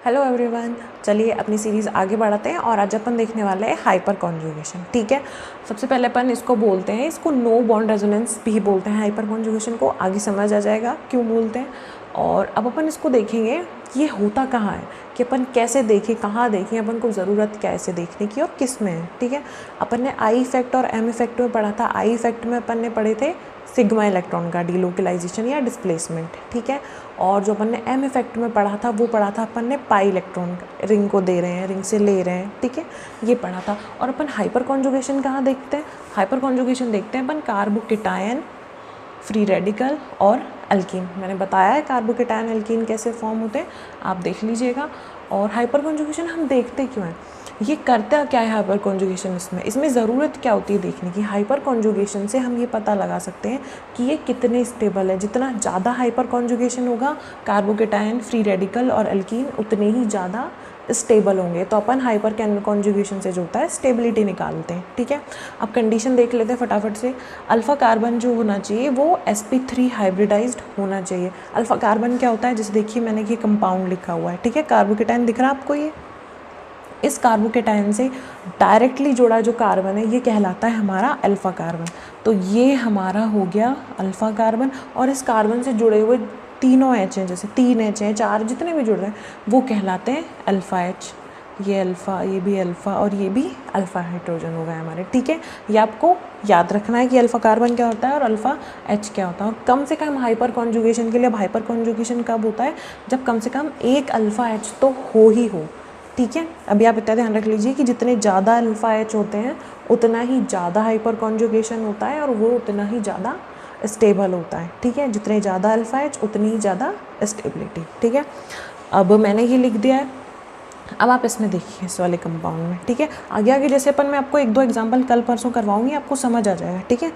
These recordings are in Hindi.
हेलो एवरीवन, चलिए अपनी सीरीज़ आगे बढ़ाते हैं और आज अपन देखने वाले हैं हाइपर कॉन्जुगेशन। ठीक है, सबसे पहले अपन इसको बोलते हैं, इसको नो बॉन्ड रेजोनेंस भी बोलते हैं। हाइपर कॉन्जुगेशन को आगे समझ आ जाएगा क्यों बोलते हैं। और अब अपन इसको देखेंगे कि ये होता कहाँ है, कि अपन कैसे देखें, कहाँ देखें, अपन को ज़रूरत क्या है इसे देखने की और किस में है। ठीक है, अपन ने आई इफेक्ट और एम इफेक्ट में पढ़ा था। आई इफेक्ट में अपन ने पढ़े थे सिग्मा इलेक्ट्रॉन का डिलोकलाइजेशन या डिस्प्लेसमेंट। ठीक है, और जो अपन ने एम इफेक्ट में पढ़ा था वो पढ़ा था अपन ने पाई इलेक्ट्रॉन रिंग को दे रहे हैं, रिंग से ले रहे हैं। ठीक है, ये पढ़ा था। और अपन हाइपर कॉन्जुगेशन कहाँ देखते हैं? हाइपर कॉन्जुगेशन देखते हैं अपन कार्बोकेटायन, फ्री रेडिकल और एल्कीन। मैंने बताया है कार्बोकेटायन एल्कीन कैसे फॉर्म होते हैं, आप देख लीजिएगा। और हाइपर कॉन्जुगेशन हम देखते क्यों हैं, ये करता क्या है हाइपर कॉन्जुगेशन, इसमें ज़रूरत क्या होती है देखने की। हाइपर कॉन्जुगेशन से हम ये पता लगा सकते हैं कि ये कितने स्टेबल है। जितना ज़्यादा हाइपर कॉन्जुगेशन होगा कार्बोकेटायन, फ्री रेडिकल और एल्कीन उतने ही ज़्यादा स्टेबल होंगे। तो अपन हाइपर कॉन्जुगेशन से जो होता है स्टेबिलिटी निकालते हैं। ठीक है, अब कंडीशन देख लेते हैं फटाफट से। अल्फ़ा कार्बन जो होना चाहिए वो sp3 हाइब्रिडाइज्ड होना चाहिए। अल्फ़ा कार्बन क्या होता है, जैसे देखिए मैंने ये कंपाउंड लिखा हुआ है। ठीक है, कार्बोकेटायन दिख रहा है आपको, ये इस कार्बोकेटायन से डायरेक्टली जुड़ा जो कार्बन है ये कहलाता है हमारा अल्फ़ा कार्बन। तो ये हमारा हो गया अल्फ़ा कार्बन। और इस कार्बन से जुड़े हुए तीनों एच हैं, जैसे 3 एच हैं, 4, जितने भी जुड़ रहे हैं वो कहलाते हैं अल्फ़ा एच। ये अल्फ़ा, ये भी अल्फ़ा और ये भी अल्फ़ा हाइड्रोजन हो गए हमारे। ठीक है, ये आपको याद रखना है कि अल्फ़ा कार्बन क्या होता है और अल्फ़ा एच क्या होता है। और कम से कम हाइपर कॉन्जुगेशन के लिए, हाइपर कॉन्जुगेशन कब होता है, जब कम से कम एक अल्फ़ा एच तो हो ही हो। ठीक है, अभी आप इतना ध्यान रख लीजिए कि जितने ज़्यादा अल्फ़ा एच होते हैं उतना ही ज़्यादा हाइपर कॉन्जुगेशन होता है और वो उतना ही ज़्यादा स्टेबल होता है। ठीक है, जितने ज़्यादा अल्फ़ा एच उतनी ही ज़्यादा स्टेबिलिटी। ठीक है, अब मैंने ये लिख दिया है। अब आप इसमें देखिए इस वाले कंपाउंड में। ठीक है, आगे आगे जैसे अपन मैं आपको 1-2 एग्जाम्पल कल परसों करवाऊँगी, आपको समझ आ जाएगा। ठीक है,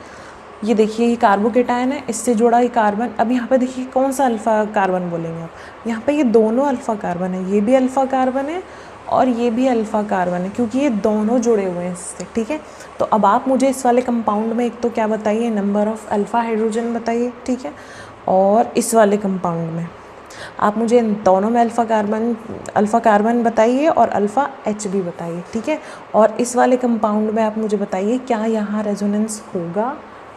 ये देखिए ये कार्बोकेटायन है, इससे जुड़ा ये कार्बन। अब यहाँ पे देखिए कौन सा अल्फ़ा कार्बन बोलेंगे आप, यहाँ पे ये दोनों अल्फ़ा कार्बन है, ये भी अल्फ़ा कार्बन है और ये भी अल्फ़ा कार्बन है, क्योंकि ये दोनों जुड़े हुए हैं इससे। ठीक है, तो अब आप मुझे इस वाले कंपाउंड में एक तो क्या बताइए, नंबर ऑफ़ अल्फ़ा हाइड्रोजन बताइए। ठीक है, और इस वाले कंपाउंड में आप मुझे इन दोनों में अल्फ़ा कार्बन बताइए और अल्फ़ा एच भी बताइए। ठीक है, और इस वाले कंपाउंड में आप मुझे बताइए क्या यहाँ रेजोनेंस होगा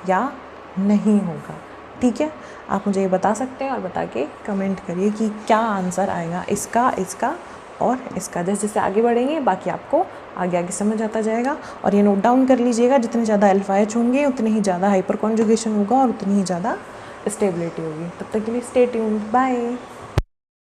या नहीं होगा। ठीक है, आप मुझे ये बता सकते हैं और बता के कमेंट करिए कि क्या आंसर आएगा इसका, इसका और इसका। जैसे जैसे आगे बढ़ेंगे बाकी आपको आगे आगे समझ आता जाएगा। और ये नोट डाउन कर लीजिएगा, जितने ज़्यादा अल्फ़ा एच होंगे उतनी ही ज़्यादा हाइपर कॉन्जुगेशन होगा और उतनी ही ज़्यादा स्टेबिलिटी होगी। तब तक के लिए स्टे ट्यून्ड, बाय।